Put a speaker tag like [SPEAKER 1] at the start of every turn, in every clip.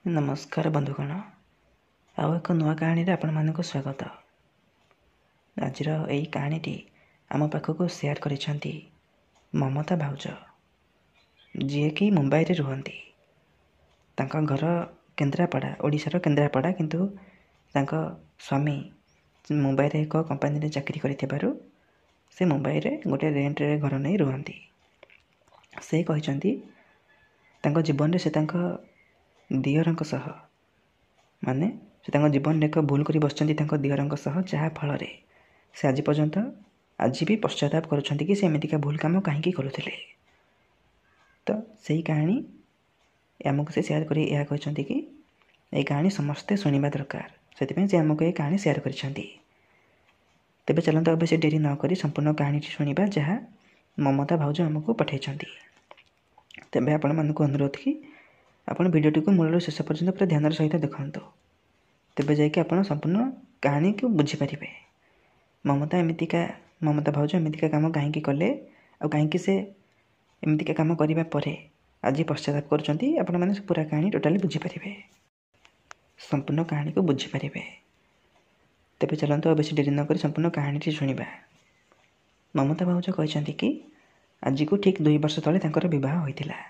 [SPEAKER 1] नमस्कार बंधुगण आउ एक नुआ कहानी आपण मानक स्वागत। आज यही कहानी आम पाखक सेयार करिसेंती ममता भाउज जी कि मुंबई रे रुहंती। तांका घर केन्द्रापड़ा ओडिशार केन्द्रापड़ा किंतु तांका स्वामी मुंबई रे एक कंपनी रे चाकरी करिथिबारु से मुंबई रे गोटे रेंट रे घर नहीं रुहंती। से कहिसेंती तांका जीवन रे से तांका दियरंक सह माने से तांका जीवन एक भूल करी बसचंती तांका दियरंक सह जहा फल रे से आज पर्यंत आज भी पश्चाताप करुछंती कि से एमितिका भूल काम काहेकि करुथिले। तो सही कहानी आमको से शेयर करी या कहछंती कि ए कहानी समस्ते सुनिबा दरकार सेति से आमको ए कहानी शेयर करिसेंती। तेबे चलंत अब से देरी न करी संपूर्ण कहानी सुनिबा जहा ममता भाउज आमको पठाइछंती। तेबे आपण मानकु अनुरोध कि आपण वीडियो को मूल शेष पर्यंत पूरा ध्यान सहित देखते तेज जाकि आप संपूर्ण कहानी को बुझीपारे। ममता भाउज एमतीका कम कहीं कले आ कहीं से एमतीका कम करने पर आज पश्चाताप कर पूरा कहानी टोटाली बुझीपारे संपूर्ण कहानी को बुझीपारे। तेज चलते बेस डेरी नक संपूर्ण कहानी शुणा। ममता भाउज कहते कि आज को ठीक 2 वर्ष तले तांकर विवाह होइतिला।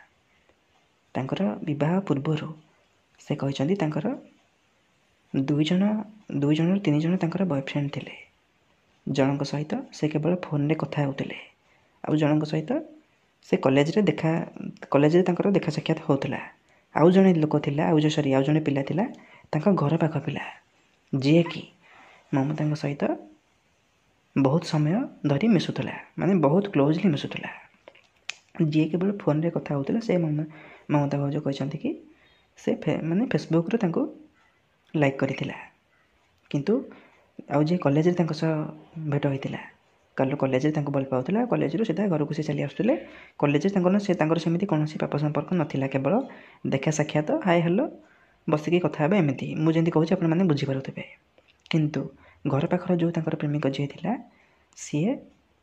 [SPEAKER 1] तांकर विवाह पूर्वर से कहते तांकर 2 जन 3 जन तांकर बॉयफ्रेंड थिले। जनक सहित से केवल फोन रे कथा होउतिले आ जनक सहित से कॉलेज रे देखा साक्षात होउतिला। आउ जने लोक थिला आउ जने पिला थिला तांका घर पाख पिला जे कि ममता सहित बहुत समय धरी मिसुतला माने बहुत क्लोजली मिसुतला। जी केवल फोन रे कथा होउतिला से ममता भाउज कहते कि से माने फेसबुक रे तांको लाइक करिथिला किंतु आउ जे कॉलेज रे तांको भेट होइतिला कालो कॉलेज रे तांको भल पाउतिला। कॉलेज रो सीधा घर को से चली आसुतिले। कॉलेज रे तांकर सेमिति कोनोसी पाप संपर्क नथिला केवल देखा साक्षात हाय हेलो बसिकी कथा हेबे एमिति मु जेंति कहूची आपण माने बुझी पारुथिबे। किंतु घर पाखर जो तांकर प्रेमिक जे थिला सीए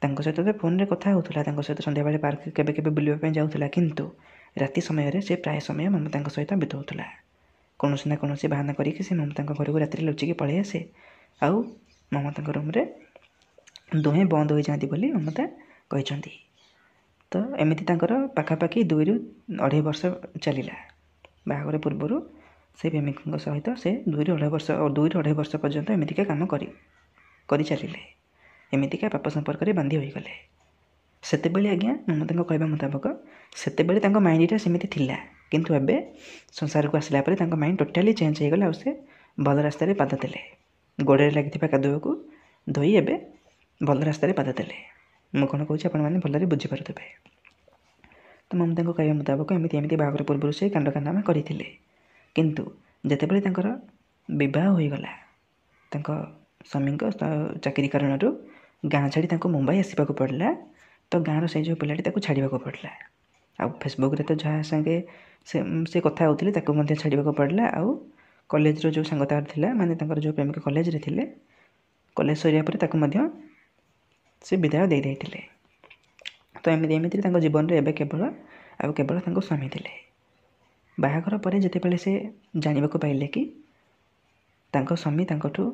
[SPEAKER 1] तांको सहित फोन रे कथा होउतिला। तांको सहित संध्या बेले पार्क केबे केबे बुलिबा पे जाउतिला किंतु राति समय रे से प्राय समय ममता सहित बिताउतिला। कौनसी ना कौनसी बहाना करिकि से ममता घर को राति लुचिकी पळै आसे आउ ममता रूम रे दुहे बंद हो जाती बोली ममता कहते। तो एमती तांकर पाखापाखि 2 ରୁ 2.5 वर्ष चलिला। बाहागर पूर्वर से प्रेमिक सहित से 2 ରୁ 2.5 वर्ष पर्यंत एमतीका काम करी चलिले। एमतीका पाप संपर्क रे बांधी होई गले। सेतेबेले आज्ञा ममता कहबा मुताबक सेतेबेले तांको माइंडटा सेमिति थिला किंतु एबे संसार को आसला परे तांको माइंड टोटाली चेंज हो गला। से भल रास्ता रे पाद देले। गोड़े लागिथिबा कादुआ को धोई एबे भल रास्ता रे पाद देले। मु कोन कहूची आपण माने भलरे बुझी पारुथबे। तो ममता कहबा मुताबक एमती बाहागर पूर्व से कांड कानामा करिथिले किंतु जेतेबेले तांकर विवाह होई गला तांको स्वामी चाकरी कारण गाँ छाड़ी तांको मुंबई आसीबाको पड़ला। तो गाँव से जो पिलाटी ताको छाड़ीबा को पड़ला। आ फेसबुक रे तो जहाँ संगे से कथा होतिले ताको मध्ये छाड़ीबा को पड़ला। आ कॉलेज रो जो संगतार थिला माने तांकर जो प्रेमिक कॉलेज रे थिले कॉलेज सरिया परे ताको मध्ये से विदाय दे दैथिले। तो एमिति तांको जीवन रे एबे केवल तांको स्वामी थिले। बाहागर परे जेतेबेले से जानिबा को पाइले कि तांको स्वामी तांकोठु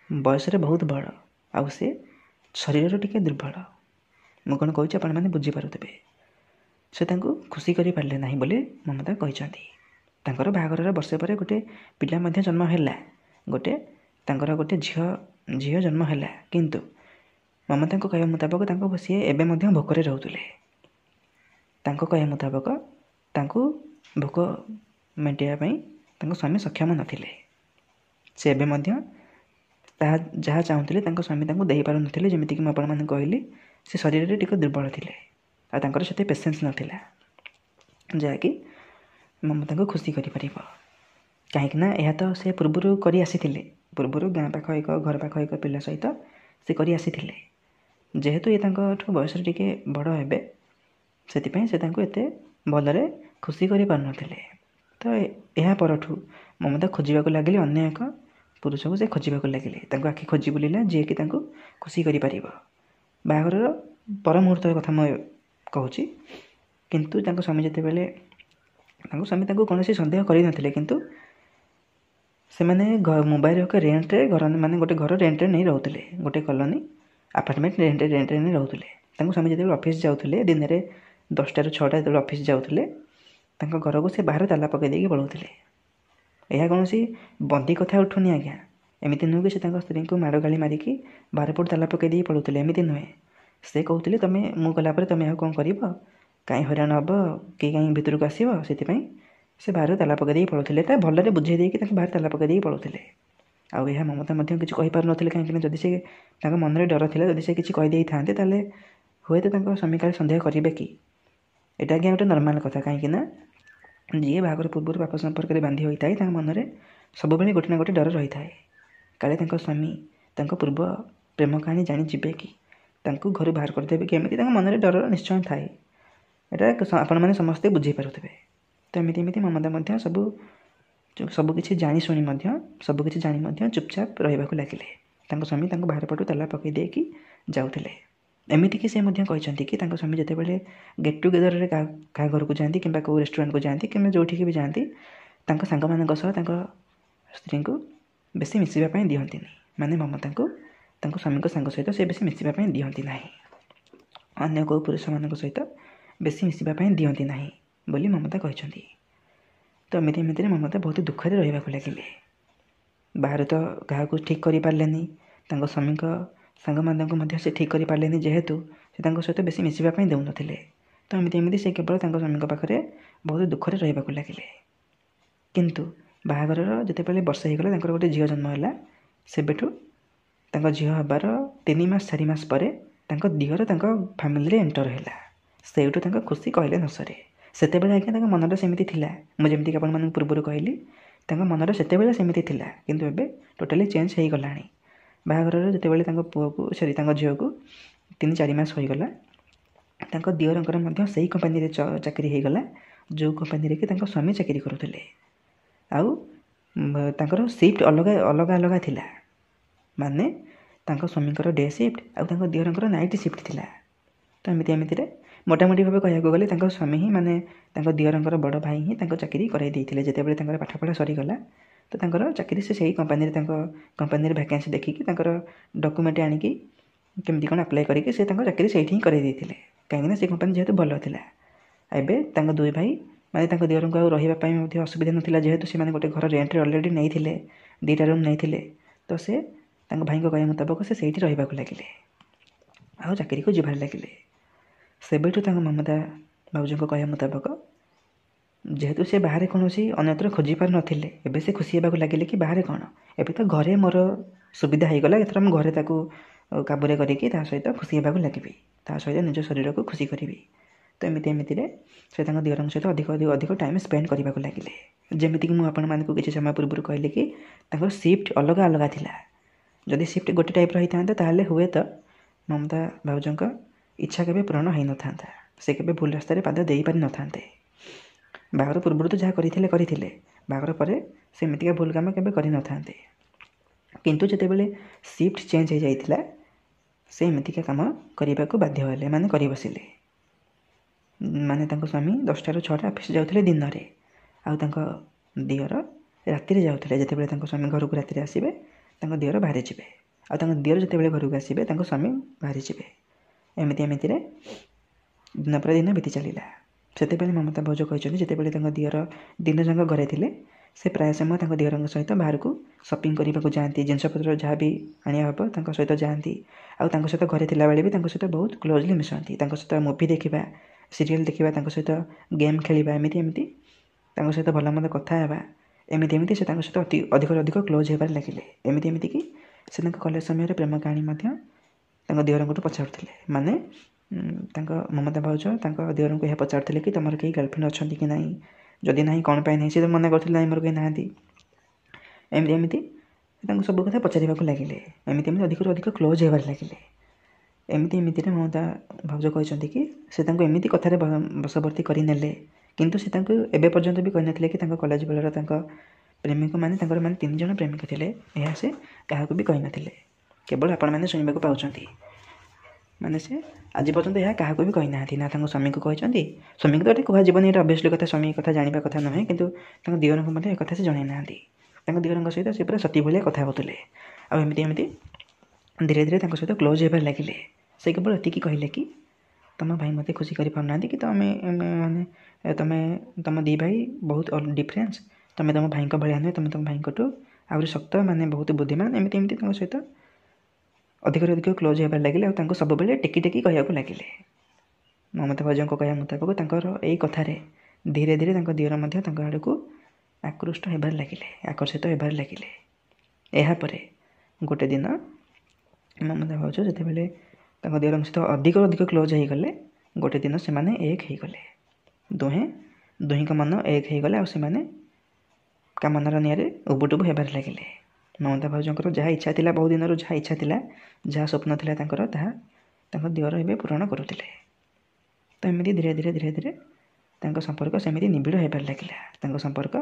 [SPEAKER 1] बयस रे बहुत बड़ आ से शरीर रो टिके दुर्बल मु कोन कहूची आपण माने बुझी पारुथबे। से तांको खुशी करि पारले नाही बोले ममता कहचंती। तांकर बाहागर वर्षे पर गोटे पिला मध्ये जन्म हैला। तांकर गोटे झियो जन्म हैला किंतु ममता कहबा मुताबक तांको बसिए एबे मध्ये भोकरे रहउतले। तांको कहबा मुताबक तांको भोक मेंटिया पई तांको स्वामी सक्षम नथिले। से एबे मध्ये जहाँ चाहूले तांको स्वामी तांको देई पारु नथिले। जेमिति कि म आपण माने कहली से शरीर रे टिके दुर्बल थिले आ तांकर सेते पेशेंस नथिला जाकि ममता को खुशी करि परिबो। काहेकि ना एहा तो से पूर्वरु करी आसीथिले। पूर्वरु गाँ पाख एक घर पाख एक पिला सहित से करी आसीथिले। जेहेतु ये तांको बयस टिके बड़ हेबे सेति पई से तांको एते भलरे खुशी करि पार नथिले। तो एहा परठु ममता खोजिबा को लागिले अन्य एक पुरुष को से खोजिबा को लागिले। तांको आखि खोजी बुलिला जे कि तांको खुशी करि परिबो। बाहागर पर मुहूर्त कथा म कहूची किंतु तांको स्वामी जेतेबेले तांको स्वामी तांको कोनोसी संदेह करि नथिले किंतु ସେମାନେ ମୁମ୍ବାଇର ଏକ ରେଣ୍ଟରେ ଘର ମାନେ ଗୋଟେ ଘର ରେଣ୍ଟରେ ନେଇ ରହୁଥିଲେ, ଗୋଟେ କଲୋନୀ ଆପାର୍ଟମେଣ୍ଟ ରେଣ୍ଟରେ ନେଇ ରହୁଥିଲେ। ତାଙ୍କ ସ୍ୱାମୀ ଯେତେବେଳେ ଅଫିସ୍ ଯାଉଥିଲେ ଦିନରେ 10ଟାରୁ 6ଟା ଯେତେବେଳେ ଅଫିସ୍ ଯାଉଥିଲେ ତାଙ୍କ ଘରକୁ ସେ ବାହାରେ ତାଲା ପକାଇ ଦେଇକି ପଳାଉଥିଲେ। ଏହା କୌଣସି ବନ୍ଦୀ କଥା ଉଠୁନି ଆଜ୍ଞା। ଏମିତି ନୁହେଁ କି ସେ ତାଙ୍କ ସ୍ତ୍ରୀଙ୍କୁ ମାଡ଼ ଗାଳି ମାରିକି ବାହାରେ ପଟେ ତାଲା ପକାଇ ଦେଇକି ପଳାଉଥିଲେ, ଏମିତି ନୁହେଁ। ସେ କହୁଥିଲେ ତମେ ମୁଁ ଗଲା ପରେ ତମେ ଆଉ କ'ଣ କରିବ, କାହିଁ ହଇରାଣ ହେବ, କି କାହିଁ ଭିତରକୁ ଆସିବ, ସେଥିପାଇଁ ସେ ବାହାରେ ତାଲା ପକାଇ ଦେଇକି ପଳାଉଥିଲେ। ଏଟା ଭଲରେ ବୁଝେଇ ଦେଇକି ତାଙ୍କୁ ବାହାରେ ତାଲା ପକାଇ ଦେଇକି ପଳାଉଥିଲେ। ଆଉ ଏହା ମମତା ମଧ୍ୟ କିଛି କହିପାରୁନଥିଲେ, କାହିଁକିନା ଯଦି ସେ ତାଙ୍କ ମନରେ ଡର ଥିଲା, ଯଦି ସେ କିଛି କହିଦେଇଥାନ୍ତେ ତାହେଲେ ହୁଏତ ତାଙ୍କ ସ୍ୱାମୀ କାଳେ ସନ୍ଦେହ କରିବେ କି। ଏଇଟା ଆଜ୍ଞା ଗୋଟେ ନର୍ମାଲ୍ କଥା, କାହିଁକିନା ଯିଏ ବାହାଘର ପୂର୍ବରୁ ପାପ ସମ୍ପର୍କରେ ବାନ୍ଧି ହୋଇଥାଏ ତାଙ୍କ ମନରେ ସବୁବେଳେ ଗୋଟେ ନା ଗୋଟେ ଡର ରହିଥାଏ। କାଳେ ତାଙ୍କ ସ୍ୱାମୀ ତାଙ୍କ ପୂର୍ବ ପ୍ରେମ କାହାଣୀ ଜାଣିଯିବେ କି, ତାଙ୍କୁ ଘରୁ ବାହାର କରିଦେବେ କି, ଏମିତି ତାଙ୍କ ମନରେ ଡର ନିଶ୍ଚୟ ଥାଏ। ଏଇଟା ଆପଣମାନେ ସମସ୍ତେ ବୁଝିପାରୁଥିବେ। ତ ଏମିତି ମମତା ମଧ୍ୟ ସବୁକିଛି ଜାଣି ମଧ୍ୟ ଚୁପଚାପ ରହିବାକୁ ଲାଗିଲେ। ତାଙ୍କ ସ୍ୱାମୀ ତାଙ୍କୁ ବାହାର ପଟୁ ତାଲା ପକାଇ ଦେଇକି ଯାଉଥିଲେ। ଏମିତିକି ସେ ମଧ୍ୟ କହିଛନ୍ତି କି ତାଙ୍କ ସ୍ୱାମୀ ଯେତେବେଳେ ଗେଟ୍ ଟୁଗେଦରରେ କାହା ଘରକୁ ଯାଆନ୍ତି କିମ୍ବା କେଉଁ ରେଷ୍ଟୁରାଣ୍ଟକୁ ଯାଆନ୍ତି କିମ୍ବା ଯେଉଁଠିକି ବି ଯାଆନ୍ତି ତାଙ୍କ ସାଙ୍ଗମାନଙ୍କ ସହ ତାଙ୍କ ସ୍ତ୍ରୀଙ୍କୁ ବେଶୀ ମିଶିବା ପାଇଁ ଦିଅନ୍ତିନି। ମାନେ ମମତାଙ୍କୁ ତାଙ୍କ ସ୍ୱାମୀଙ୍କ ସାଙ୍ଗ ସହିତ ସେ ବେଶୀ ମିଶିବା ପାଇଁ ଦିଅନ୍ତି ନାହିଁ, ଅନ୍ୟ କେଉଁ ପୁରୁଷମାନଙ୍କ ସହିତ ବେଶୀ ମିଶିବା ପାଇଁ ଦିଅନ୍ତି ନାହିଁ ବୋଲି ମମତା କହିଛନ୍ତି। ତ ଏମିତିରେ ମମତା ବହୁତ ଦୁଃଖରେ ରହିବାକୁ ଲାଗିଲେ। ବାହାରେ ତ କାହାକୁ ଠିକ୍ କରିପାରିଲେନି, ତାଙ୍କ ସ୍ୱାମୀଙ୍କ ସାଙ୍ଗମାନଙ୍କୁ ମଧ୍ୟ ସେ ଠିକ୍ କରିପାରିଲେନି, ଯେହେତୁ ସେ ତାଙ୍କ ସହିତ ବେଶୀ ମିଶିବା ପାଇଁ ଦେଉନଥିଲେ। ତ ଏମିତି ସେ କେବଳ ତାଙ୍କ ସ୍ୱାମୀଙ୍କ ପାଖରେ ବହୁତ ଦୁଃଖରେ ରହିବାକୁ ଲାଗିଲେ। କିନ୍ତୁ ବାହାଘରର ଯେତେବେଳେ ବର୍ଷେ ହେଇଗଲା ତାଙ୍କର ଗୋଟେ ଝିଅ ଜନ୍ମ ହେଲା, ସେବେଠୁ ତାଙ୍କ ଝିଅ ହେବାର 3 ମାସ 4 ମାସ ପରେ ତାଙ୍କ ଦିଅର ତାଙ୍କ ଫ୍ୟାମିଲିରେ ଏଣ୍ଟର ହେଲା। ସେଇଠୁ ତାଙ୍କ ଖୁସି କହିଲେ ନ ସରେ। ସେତେବେଳେ ଆଜ୍ଞା ତାଙ୍କ ମନଟା ସେମିତି ଥିଲା, ମୁଁ ଯେମିତିକି ଆପଣମାନଙ୍କୁ ପୂର୍ବରୁ କହିଲି ତାଙ୍କ ମନଟା ସେତେବେଳେ ସେମିତି ଥିଲା, କିନ୍ତୁ ଏବେ ଟୋଟାଲି ଚେଞ୍ଜ ହେଇଗଲାଣି। ବାହାଘରର ଯେତେବେଳେ ତାଙ୍କ ଝିଅକୁ 3-4 ମାସ ହୋଇଗଲା, ତାଙ୍କ ଦିଅରଙ୍କର ମଧ୍ୟ ସେଇ କମ୍ପାନୀରେ ଚାକିରି ହେଇଗଲା ଯେଉଁ କମ୍ପାନୀରେ କି ତାଙ୍କ ସ୍ୱାମୀ ଚାକିରି କରୁଥିଲେ। ଆଉ ତାଙ୍କର ସିଫ୍ଟ ଅଲଗା ଥିଲା, ମାନେ ତାଙ୍କ ସ୍ୱାମୀଙ୍କର ଡେ ସିଫ୍ଟ ଆଉ ତାଙ୍କ ଦିଅରଙ୍କର ନାଇଟ୍ ସିଫ୍ଟ ଥିଲା। ତ ଏମିତିରେ ମୋଟାମୋଟି ଭାବେ କହିବାକୁ ଗଲେ ତାଙ୍କ ସ୍ୱାମୀ ହିଁ ମାନେ ତାଙ୍କ ଦିଅରଙ୍କର ବଡ଼ ଭାଇ ହିଁ ତାଙ୍କ ଚାକିରି କରାଇ ଦେଇଥିଲେ। ଯେତେବେଳେ ତାଙ୍କର ପାଠପଢ଼ା ସରିଗଲା ତ ତାଙ୍କର ଚାକିରି ସେ ସେଇ କମ୍ପାନୀରେ ତାଙ୍କ କମ୍ପାନୀରେ ଭ୍ୟାକେନ୍ସି ଦେଖିକି ତାଙ୍କର ଡକ୍ୟୁମେଣ୍ଟ ଆଣିକି କେମିତି କ'ଣ ଆପ୍ଲାଏ କରିକି ସେ ତାଙ୍କ ଚାକିରି ସେଇଠି ହିଁ କରାଇ ଦେଇଥିଲେ, କାହିଁକିନା ସେ କମ୍ପାନୀ ଯେହେତୁ ଭଲ ଥିଲା। ଏବେ ତାଙ୍କ ଦୁଇ ଭାଇ ମାନେ ତାଙ୍କ ଦିଅରଙ୍କୁ ଆଉ ରହିବା ପାଇଁ ମଧ୍ୟ ଅସୁବିଧା ନଥିଲା, ଯେହେତୁ ସେମାନେ ଗୋଟେ ଘର ରେଣ୍ଟରେ ଅଲରେଡ଼ି ନେଇଥିଲେ, 2ଟା ରୁମ୍ ନେଇଥିଲେ। ତ ସେ ତାଙ୍କ ଭାଇଙ୍କ କହିବା ମୁତାବକ ସେ ସେଇଠି ରହିବାକୁ ଲାଗିଲେ ଆଉ ଚାକିରିକୁ ଯିବାରେ ଲାଗିଲେ। ସେବେଠୁ ତାଙ୍କ ମମତା ଭାଉଜଙ୍କ କହିବା ମୁତାବକ ଯେହେତୁ ସେ ବାହାରେ କୌଣସି ଅନ୍ୟତ୍ର ଖୋଜି ପାରୁନଥିଲେ, ଏବେ ସେ ଖୁସି ହେବାକୁ ଲାଗିଲେ କି ବାହାରେ କ'ଣ, ଏବେ ତ ଘରେ ମୋର ସୁବିଧା ହେଇଗଲା, ଏଥର ମୁଁ ଘରେ ତାକୁ କାବୁରେ କରିକି ତା ସହିତ ଖୁସି ହେବାକୁ ଲାଗିବି, ତା ସହିତ ନିଜ ଶରୀରକୁ ଖୁସି କରିବି। ତ ଏମିତିରେ ସେ ତାଙ୍କ ଦିଅରଙ୍କ ସହିତ ଅଧିକ ଟାଇମ୍ ସ୍ପେଣ୍ଡ କରିବାକୁ ଲାଗିଲେ। ଯେମିତିକି ମୁଁ ଆପଣମାନଙ୍କୁ କିଛି ସମୟ ପୂର୍ବରୁ କହିଲି କି ତାଙ୍କର ସିଫ୍ଟ ଅଲଗା ଥିଲା। ଯଦି ସିଫ୍ଟ ଗୋଟେ ଟାଇପ୍ର ହେଇଥାନ୍ତା ତାହେଲେ ହୁଏତ ମମତା ଭାଉଜଙ୍କ ଇଚ୍ଛା କେବେ ପୂରଣ ହୋଇନଥାନ୍ତା, ସେ କେବେ ଭୁଲ ରାସ୍ତାରେ ପାଦ ଦେଇପାରିନଥାନ୍ତେ। ବାହାଘର ପୂର୍ବରୁ ତ ଯାହା କରିଥିଲେ, ବାହାଘର ପରେ ସେମିତିକା ଭୁଲ କାମ କେବେ କରିନଥାନ୍ତେ। କିନ୍ତୁ ଯେତେବେଳେ ସିଫ୍ଟ ଚେଞ୍ଜ ହେଇଯାଇଥିଲା ସେ ଏମିତିକା କାମ କରିବାକୁ ବାଧ୍ୟ ହେଲେ, ମାନେ କରି ବସିଲେ। ମାନେ ତାଙ୍କ ସ୍ୱାମୀ 10ଟାରୁ 6ଟା ଅଫିସ୍ ଯାଉଥିଲେ ଦିନରେ, ଆଉ ତାଙ୍କ ଦିଅର ରାତିରେ ଯାଉଥିଲେ। ଯେତେବେଳେ ତାଙ୍କ ସ୍ୱାମୀ ଘରକୁ ରାତିରେ ଆସିବେ ତାଙ୍କ ଦିଅର ବାହାରି ଯିବେ, ଆଉ ତାଙ୍କ ଦିଅର ଯେତେବେଳେ ଘରକୁ ଆସିବେ ତାଙ୍କ ସ୍ୱାମୀ ବାହାରି ଯିବେ। ଏମିତିରେ ଦିନ ପରେ ଦିନ ବିତି ଚାଲିଲା। ସେତେବେଳେ ମମତା ଭାଉଜ କହିଛନ୍ତି ଯେତେବେଳେ ତାଙ୍କ ଦିଅର ଦିନ ଯାକ ଘରେ ଥିଲେ ସେ ପ୍ରାୟ ସମୟ ତାଙ୍କ ଦିଅରଙ୍କ ସହିତ ବାହାରକୁ ସପିଂ କରିବାକୁ ଯାଆନ୍ତି, ଜିନିଷପତ୍ର ଯାହା ବି ଆଣିବା ହେବ ତାଙ୍କ ସହିତ ଯାଆନ୍ତି, ଆଉ ତାଙ୍କ ସହିତ ଘରେ ଥିଲାବେଳେ ବି ତାଙ୍କ ସହିତ ବହୁତ କ୍ଲୋଜଲି ମିଶନ୍ତି। ତାଙ୍କ ସହିତ ମୁଭି ଦେଖିବା, ସିରିଏଲ୍ ଦେଖିବା, ତାଙ୍କ ସହିତ ଗେମ୍ ଖେଳିବା, ଏମିତି ତାଙ୍କ ସହିତ ଭଲ ମନ୍ଦ କଥା ହେବା, ଏମିତି ସେ ତାଙ୍କ ସହିତ ଅଧିକ କ୍ଲୋଜ୍ ହେବାରେ ଲାଗିଲେ। ଏମିତିକି ସେ ତାଙ୍କ କଲେଜ ସମୟରେ ପ୍ରେମ କାହାଣୀ ମଧ୍ୟ ତାଙ୍କ ଦିଅରଙ୍କଠୁ ପଚାରୁଥିଲେ। ମାନେ ତାଙ୍କ ମମତା ଭାଉଜ ତାଙ୍କ ଦିଅରଙ୍କୁ ଏହା ପଚାରୁଥିଲେ କି ତମର କେହି ଗାର୍ଲଫ୍ରେଣ୍ଡ ଅଛନ୍ତି କି ନାହିଁ, ଯଦି ନାହିଁ କ'ଣ ପାଇଁ ନାହିଁ, ସେ ତ ମନା କରୁଥିଲେ ନାହିଁ ମୋର କେହି ନାହାନ୍ତି। ଏମିତି ତାଙ୍କୁ ସବୁ କଥା ପଚାରିବାକୁ ଲାଗିଲେ, ଏମିତି ଅଧିକରୁ ଅଧିକ କ୍ଲୋଜ୍ ହେବାରେ ଲାଗିଲେ। ଏମିତିରେ ମମତା ଭାଉଜ କହିଛନ୍ତି କି ସେ ତାଙ୍କୁ ଏମିତି କଥାରେ ବଶବର୍ତ୍ତୀ କରିନେଲେ, କିନ୍ତୁ ସେ ତାଙ୍କୁ ଏବେ ପର୍ଯ୍ୟନ୍ତ ବି କହିନଥିଲେ କି ତାଙ୍କ କଲେଜ ବେଳର ତାଙ୍କ ପ୍ରେମିକ ମାନେ ତାଙ୍କର 3 ଜଣ ପ୍ରେମିକ ଥିଲେ, ଏହା ସେ କାହାକୁ ବି କହିନଥିଲେ। କେବଳ ଆପଣମାନେ ଶୁଣିବାକୁ ପାଉଛନ୍ତି। ମାନେ ସେ ଆଜି ପର୍ଯ୍ୟନ୍ତ ଏହା କାହାକୁ ବି କହିନାହାନ୍ତି, ନା ତାଙ୍କ ସ୍ୱାମୀଙ୍କୁ କହିଛନ୍ତି। ସ୍ୱାମୀଙ୍କୁ ତ ଏଠି କୁହାଯିବନି, ଏଇଟା ଅବଭିୟସ୍ଲି କଥା, ସ୍ୱାମୀ କଥା ଜାଣିବା କଥା ନୁହେଁ, କିନ୍ତୁ ତାଙ୍କ ଦିଅରଙ୍କୁ ମଧ୍ୟ ଏ କଥା ସେ ଜଣାଇ ନାହାନ୍ତି। ତାଙ୍କ ଦିଅରଙ୍କ ସହିତ ସେ ପୁରା ସତୀ ଭଳିଆ କଥା ହେଉଥିଲେ। ଆଉ ଏମିତି ଏମିତି ଧୀରେ ଧୀରେ ତାଙ୍କ ସହିତ କ୍ଲୋଜ୍ ହେବାରେ ଲାଗିଲେ। ସେ କେବଳ ଏତିକି କହିଲେ କି ତୁମ ଭାଇ ମୋତେ ଖୁସି କରିପାରୁନାହାନ୍ତି କି ମାନେ ତୁମ ଦୁଇ ଭାଇ ବହୁତ ଡିଫରେନ୍ସ, ତୁମେ ତୁମ ଭାଇଙ୍କ ଭଳିଆ ନୁହେଁ, ତୁମେ ତୁମ ଭାଇଙ୍କଠୁ ଆହୁରି ଶକ୍ତ, ମାନେ ବହୁତ ବୁଦ୍ଧିମାନ, ଏମିତି ଏମିତି ତାଙ୍କ ସହିତ ଅଧିକରୁ ଅଧିକ କ୍ଲୋଜ୍ ହେବାରେ ଲାଗିଲେ। ଆଉ ତାଙ୍କୁ ସବୁବେଳେ ଟେକି ଟେକି କହିବାକୁ ଲାଗିଲେ। ମମତା ଭାଉଜଙ୍କ କହିବା ମୁତାବକ ତାଙ୍କର ଏଇ କଥାରେ ଧୀରେ ଧୀରେ ତାଙ୍କ ଦିଅର ମଧ୍ୟ ତାଙ୍କ ଆଡ଼କୁ ଆକୃଷ୍ଟ ହେବାରେ ଲାଗିଲେ, ଆକର୍ଷିତ ହେବାରେ ଲାଗିଲେ। ଏହାପରେ ଗୋଟେ ଦିନ ମମତା ଭାଉଜ ଯେତେବେଳେ ତାଙ୍କ ଦିଅରଙ୍କ ସହିତ ଅଧିକରୁ ଅଧିକ କ୍ଲୋଜ୍ ହେଇଗଲେ, ଗୋଟେ ଦିନ ସେମାନେ ଏକ ହେଇଗଲେ। ଦୁହିଁଙ୍କ ମନ ଏକ ହେଇଗଲେ। ଆଉ ସେମାନେ କାମନାର ନିଆଁରେ ଉବୁଟୁବୁ ହେବାରେ ଲାଗିଲେ। ମମତା ଭାଉଜଙ୍କର ଯାହା ଇଚ୍ଛା ଥିଲା, ବହୁ ଦିନରୁ ଯାହା ଇଚ୍ଛା ଥିଲା, ଯାହା ସ୍ୱପ୍ନ ଥିଲା ତାଙ୍କର, ତାହା ତାଙ୍କ ଦିଅର ଏବେ ପୂରଣ କରୁଥିଲେ। ତ ଏମିତି ଧୀରେ ଧୀରେ ଧୀରେ ଧୀରେ ତାଙ୍କ ସମ୍ପର୍କ ସେମିତି ନିବିଡ଼ ହେବାରେ ଲାଗିଲା। ତାଙ୍କ ସମ୍ପର୍କ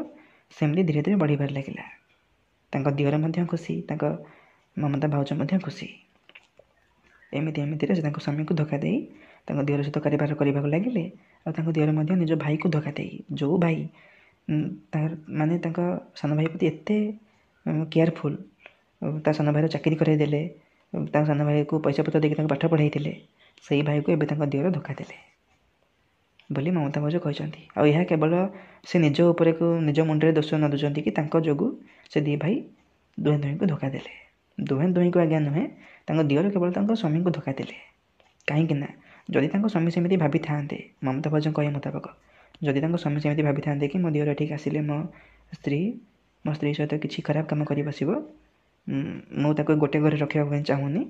[SPEAKER 1] ସେମିତି ଧୀରେ ଧୀରେ ବଢ଼ିବାରେ ଲାଗିଲା। ତାଙ୍କ ଦିଅର ମଧ୍ୟ ଖୁସି, ତାଙ୍କ ମମତା ଭାଉଜ ମଧ୍ୟ ଖୁସି। ଏମିତି ଏମିତିରେ ସେ ତାଙ୍କ ସ୍ୱାମୀକୁ ଧୋକା ଦେଇ ତାଙ୍କ ଦିଅର ସହିତ କାରବାର କରିବାକୁ ଲାଗିଲେ। ଆଉ ତାଙ୍କ ଦିଅର ମଧ୍ୟ ନିଜ ଭାଇକୁ ଧୋକା ଦେଇ, ଯେଉଁ ଭାଇ ମାନେ ତାଙ୍କ ସାନ ଭାଇ ପ୍ରତି ଏତେ କେୟାରଫୁଲ୍, ତା ସାନ ଭାଇର ଚାକିରି କରାଇ ଦେଲେ, ତା ସାନ ଭାଇକୁ ପଇସା ପତ୍ର ଦେଇକି ତାଙ୍କୁ ପାଠ ପଢ଼ାଇଥିଲେ, ସେଇ ଭାଇକୁ ଏବେ ତାଙ୍କ ଦିଅର ଧୋକା ଦେଲେ ବୋଲି ମମତା ଭାଉଜ କହିଛନ୍ତି। ଆଉ ଏହା କେବଳ ସେ ନିଜ ଉପରକୁ, ନିଜ ମୁଣ୍ଡରେ ଦୋଷ ନ ଦେଉଛନ୍ତି କି ତାଙ୍କ ଯୋଗୁଁ ସେ ଦୁଇ ଭାଇ ଦୁହେଁ ଦୁହିଁଙ୍କୁ ଧୋକା ଦେଲେ। ଦୁହେଁ ଦୁହିଁଙ୍କୁ ଆଜ୍ଞା ନୁହେଁ, ତାଙ୍କ ଦିଅର କେବଳ ତାଙ୍କ ସ୍ୱାମୀଙ୍କୁ ଧୋକା ଦେଲେ। କାହିଁକି ନା ଯଦି ତାଙ୍କ ସ୍ୱାମୀ ସେମିତି ଭାବିଥାନ୍ତେ, ମମତା ଭାଉଜଙ୍କ କହିବା ମୁତାବକ, ଯଦି ତାଙ୍କ ସ୍ୱାମୀ ସେମିତି ଭାବିଥାନ୍ତେ କି ମୋ ଦିଅର ଏଠିକି ଆସିଲେ ମୋ ସ୍ତ୍ରୀ ସହିତ କିଛି ଖରାପ କାମ କରି ବସିବ, ମୁଁ ତାକୁ ଗୋଟେ ଘରେ ରଖିବା ପାଇଁ ଚାହୁଁନି,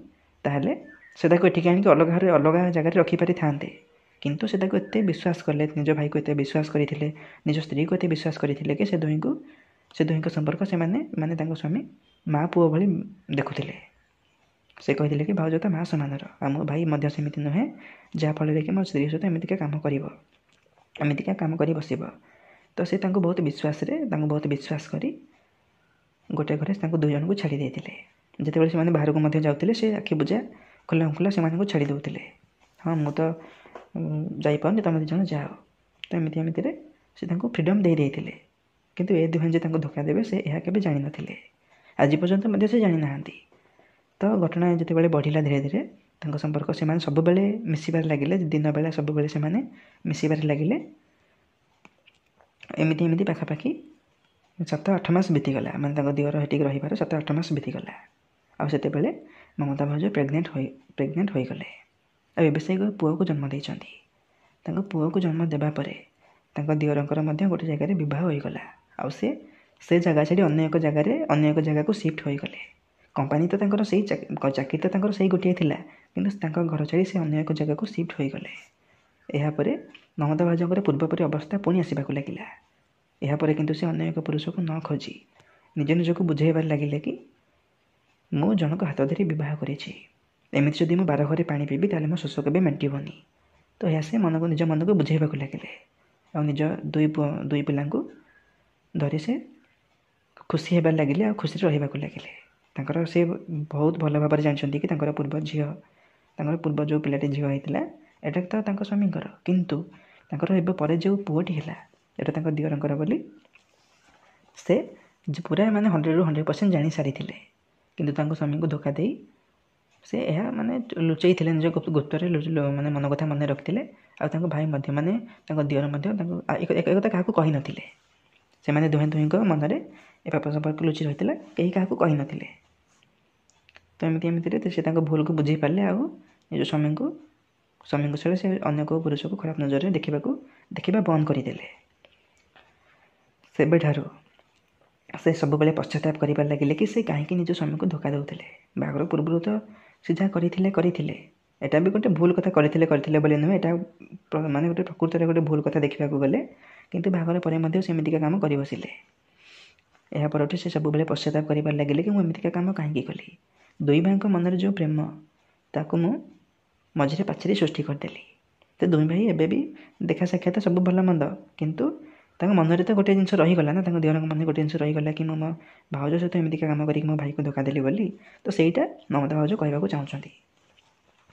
[SPEAKER 1] ତାହେଲେ ସେ ତାକୁ ଏଠିକି ଆଣିକି ଅଲଗା ଜାଗାରେ ରଖିପାରିଥାନ୍ତେ। କିନ୍ତୁ ସେ ତାକୁ ଏତେ ବିଶ୍ୱାସ କଲେ, ନିଜ ଭାଇକୁ ଏତେ ବିଶ୍ୱାସ କରିଥିଲେ, ନିଜ ସ୍ତ୍ରୀକୁ ଏତେ ବିଶ୍ୱାସ କରିଥିଲେ କି ସେ ଦୁହିଁଙ୍କ ସମ୍ପର୍କ ସେମାନେ ମାନେ ତାଙ୍କ ସ୍ୱାମୀ ମା ପୁଅ ଭଳି ଦେଖୁଥିଲେ। ସେ କହିଥିଲେ କି ଭାଉଜ ତ ମା ସମାନର, ଆଉ ମୋ ଭାଇ ମଧ୍ୟ ସେମିତି ନୁହେଁ ଯାହାଫଳରେ କି ମୋ ସ୍ତ୍ରୀ ସହିତ ଏମିତିକା କାମ କରି ବସିବ। ତ ସେ ତାଙ୍କୁ ବହୁତ ବିଶ୍ୱାସ କରି ଗୋଟେ ଘରେ ତାଙ୍କୁ ଦୁଇ ଜଣଙ୍କୁ ଛାଡ଼ି ଦେଇଥିଲେ। ଯେତେବେଳେ ସେମାନେ ବାହାରକୁ ମଧ୍ୟ ଯାଉଥିଲେ, ସେ ଆଖି ବୁଜା ଖୋଲା ସେମାନଙ୍କୁ ଛାଡ଼ି ଦେଉଥିଲେ। ହଁ, ମୁଁ ତ ଯାଇପାରୁନି, ତୁମେ ଦୁଇ ଜଣ ଯାଅ। ତ ଏମିତିରେ ସେ ତାଙ୍କୁ ଫ୍ରିଡ଼ମ୍ ଦେଇଥିଲେ। କିନ୍ତୁ ଏ ଦୁହେଁ ଯେ ତାଙ୍କୁ ଧୋକା ଦେବେ, ସେ ଏହା କେବେ ଜାଣିନଥିଲେ। ଆଜି ପର୍ଯ୍ୟନ୍ତ ମଧ୍ୟ ସେ ଜାଣିନାହାନ୍ତି। ତ ଘଟଣା ଯେତେବେଳେ ବଢ଼ିଲା ଧୀରେ ଧୀରେ ତାଙ୍କ ସମ୍ପର୍କ, ସେମାନେ ସବୁବେଳେ ମିଶିବାରେ ଲାଗିଲେ, ଦିନ ବେଳା ସବୁବେଳେ ସେମାନେ ମିଶିବାରେ ଲାଗିଲେ। ଏମିତି ପାଖାପାଖି 7-8 ମାସ ବିତିଗଲା। ମାନେ ତାଙ୍କ ଦିଅର ସେଠିକି ରହିବାର 7-8 ମାସ ବିତିଗଲା। ଆଉ ସେତେବେଳେ ମମତା ଭାଉଜ ପ୍ରେଗନେଣ୍ଟ ହୋଇଗଲେ। ଆଉ ଏବେ ସେ ପୁଅକୁ ଜନ୍ମ ଦେଇଛନ୍ତି। ତାଙ୍କ ପୁଅକୁ ଜନ୍ମ ଦେବା ପରେ ତାଙ୍କ ଦିଅରଙ୍କର ମଧ୍ୟ ଗୋଟେ ଜାଗାରେ ବିବାହ ହୋଇଗଲା। ଆଉ ସେ ଜାଗା ଛାଡ଼ି ଅନ୍ୟ ଏକ ଜାଗାକୁ ସିଫ୍ଟ ହୋଇଗଲେ। କମ୍ପାନୀ ତ ତାଙ୍କର ଚାକିରି ତ ତାଙ୍କର ସେଇ ଗୋଟିଏ ଥିଲା, କିନ୍ତୁ ତାଙ୍କ ଘର ଛାଡ଼ି ସେ ଅନ୍ୟ ଏକ ଜାଗାକୁ ସିଫ୍ଟ ହୋଇଗଲେ। ଏହାପରେ ମମତା ଭାଉଜଙ୍କର ପୂର୍ବପରି ଅବସ୍ଥା ପୁଣି ଆସିବାକୁ ଲାଗିଲା। ଏହାପରେ କିନ୍ତୁ ସେ ଅନ୍ୟ ଏକ ପୁରୁଷକୁ ନ ଖୋଜି ନିଜକୁ ବୁଝାଇବାରେ ଲାଗିଲେ କି ମୁଁ ଜଣଙ୍କ ହାତ ଧରି ବିବାହ କରିଛି, ଏମିତି ଯଦି ମୁଁ 12 ଘରେ ପାଣି ପିଇବି ତାହେଲେ ମୋ ଶୋଷ କେବେ ମେଣ୍ଟିବନି। ତ ଏହା ସେ ନିଜ ମନକୁ ବୁଝାଇବାକୁ ଲାଗିଲେ। ଆଉ ନିଜ ଦୁଇ ପିଲାଙ୍କୁ ଧରି ସେ ଖୁସି ହେବାରେ ଲାଗିଲେ, ଆଉ ଖୁସିରେ ରହିବାକୁ ଲାଗିଲେ। ତାଙ୍କର ସେ ବହୁତ ଭଲ ଭାବରେ ଜାଣିଛନ୍ତି କି ତାଙ୍କର ପୂର୍ବ ଯେଉଁ ପିଲାଟି ଝିଅ ହେଇଥିଲା, ଏଇଟା ତ ତାଙ୍କ ସ୍ୱାମୀଙ୍କର, କିନ୍ତୁ ତାଙ୍କର ଏବେ ପରେ ଯେଉଁ ପୁଅଟି ହେଲା, ଏଇଟା ତାଙ୍କ ଦିଅରଙ୍କର ବୋଲି ସେ ପୁରା 100% ଜାଣି ସାରିଥିଲେ। କିନ୍ତୁ ତାଙ୍କ ସ୍ୱାମୀଙ୍କୁ ଧୋକା ଦେଇ ସେ ଏହା ଲୁଚେଇଥିଲେ, ନିଜ ଗୁପ୍ତରେ ମନ କଥା ମନେ ରଖିଥିଲେ। ଆଉ ତାଙ୍କ ଭାଇ ମଧ୍ୟ ତାଙ୍କ ଦିଅର ମଧ୍ୟ ଏକଥା କାହାକୁ କହିନଥିଲେ। ସେମାନେ ଦୁହିଁଙ୍କ ମନରେ ଏ ପାପ ସମ୍ପର୍କ ଲୁଚି ରହିଥିଲା, କେହି କାହାକୁ କହିନଥିଲେ। ତ ଏମିତିରେ ସେ ତାଙ୍କ ଭୁଲକୁ ବୁଝେଇ ପାରିଲେ, ଆଉ ନିଜ ସ୍ୱାମୀଙ୍କ ଛଡ଼ା ସେ ଅନ୍ୟ କେଉଁ ପୁରୁଷକୁ ଖରାପ ନଜରରେ ଦେଖିବା ବନ୍ଦ କରିଦେଲେ। ସେବେଠାରୁ ସେ ସବୁବେଳେ ପଶ୍ଚାତାପ କରିବାରେ ଲାଗିଲେ କି ସେ କାହିଁକି ନିଜ ସ୍ୱାମୀକୁ ଧୋକା ଦେଉଥିଲେ। ବାହାଘର ପୂର୍ବରୁ ତ ସେ ଯାହା କରିଥିଲେ, ଏଇଟା ବି ଗୋଟେ ଭୁଲ କଥା କରିଥିଲେ ବୋଲି ନୁହେଁ, ଏଇଟା ଗୋଟେ ପ୍ରକୃତରେ ଗୋଟେ ଭୁଲ କଥା ଦେଖିବାକୁ ଗଲେ। କିନ୍ତୁ ବାହାଘର ପରେ ମଧ୍ୟ ସେମିତିକା କାମ କରି ବସିଲେ। ଏହା ପରଠୁ ସେ ସବୁବେଳେ ପଶ୍ଚାତାପ କରିବାରେ ଲାଗିଲେ କି ମୁଁ ଏମିତିକା କାମ କାହିଁକି କଲି। ଦୁଇ ଭାଇଙ୍କ ମନରେ ଯେଉଁ ପ୍ରେମ, ତାକୁ ମୁଁ ମଝିରେ ପାଚେରୀ ସୃଷ୍ଟି କରିଦେଲି। ସେ ଦୁଇ ଭାଇ ଏବେ ବି ଦେଖା ସାକ୍ଷାତ ସବୁ ଭଲ ମନ୍ଦ, କିନ୍ତୁ ତାଙ୍କ ମନରେ ତ ଗୋଟେ ଜିନିଷ ରହିଗଲା ନା, ତାଙ୍କ ଦିଅରଙ୍କ ମନରେ ଗୋଟେ ଜିନିଷ ରହିଗଲା କି ମୁଁ ମୋ ଭାଉଜ ସହିତ ଏମିତିକା କାମ କରିକି ମୋ ଭାଇକୁ ଧୋକା ଦେଲି ବୋଲି। ତ ସେଇଟା ମମତା ଭାଉଜ କହିବାକୁ ଚାହୁଁଛନ୍ତି।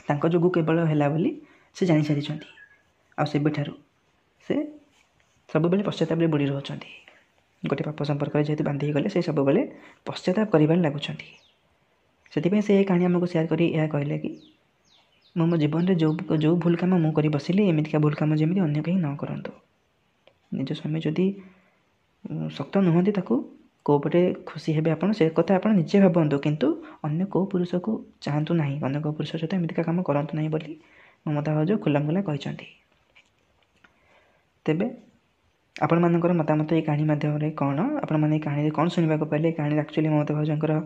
[SPEAKER 1] ତାଙ୍କ ଯୋଗୁଁ କେବଳ ହେଲା ବୋଲି ସେ ଜାଣିସାରିଛନ୍ତି। ଆଉ ସେବେଠାରୁ ସେ ସବୁବେଳେ ପଶ୍ଚାତାପରେ ବୁଡ଼ି ରହୁଛନ୍ତି। गोटे पाप संपर्क जेहेतु बांधी गले से सब बेले पश्चाताप कर लगुंट से से ये कहानी आमको सेयार करी कहले कि मो जीवन में जो भूल कम मुझे बसिली एमतीका भूल कम जमी अगर कहीं न करूँ निज स्वामी जदि शक्त नुहति कोपटे खुशी हे आप से कथा आप निजे भावतु किंतु अन्य को पुरुष को चाहतु ना अन्य को पुरुष सहित एमतीका कम करतु ना बोली ममता भाउज खुला खुला कहते। तेबे आपण मानकर मतामत ये कहानी माध्यम कौन आपण मैंने कहानी कौन शुणा पाइले कहानी एक्चुअली ममता भाउजर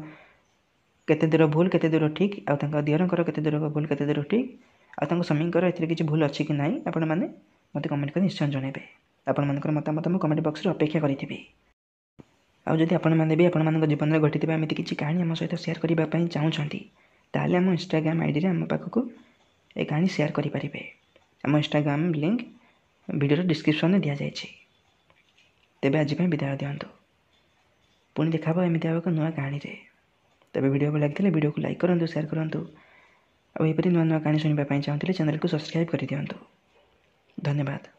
[SPEAKER 1] केते दूर भूल केते दूर ठीक आ दियरंकर केते दूर भूल केते दूर ठीक आ स्वामींकर ए किसी भूल अच्छी कि ना आपण मैंने मत कमेंट कर निश्चय जनइबे। आपण मानकर मतामत मु कमेंट बॉक्स रे अपेक्षा करिथिबी। आउ जदि आपण माने भी आपण मानक जीवन में घटिथिबा एमिति किछि कहानी हम सहित शेयर करबा पई चाहुछंती ताले हम इंस्टाग्राम आईडी रे हम पाखकु ए कहानी शेयर करि परिबे। हम इंस्टाग्राम लिंक वीडियो डिस्क्रिप्शन में दिया जायछि। तेबे आज पई विदाय दियंतु पुणी देखाबो एमिति एक नुआ कहानी रे। तेबे वीडियो को लाइक वीडियो को लाइक करंतु शेयर करंतु आ एपरि नुआ नुआ कहानी सुनिबा पई चाहंतिले चैनल को सब्सक्राइब करि दियंतु। धन्यवाद।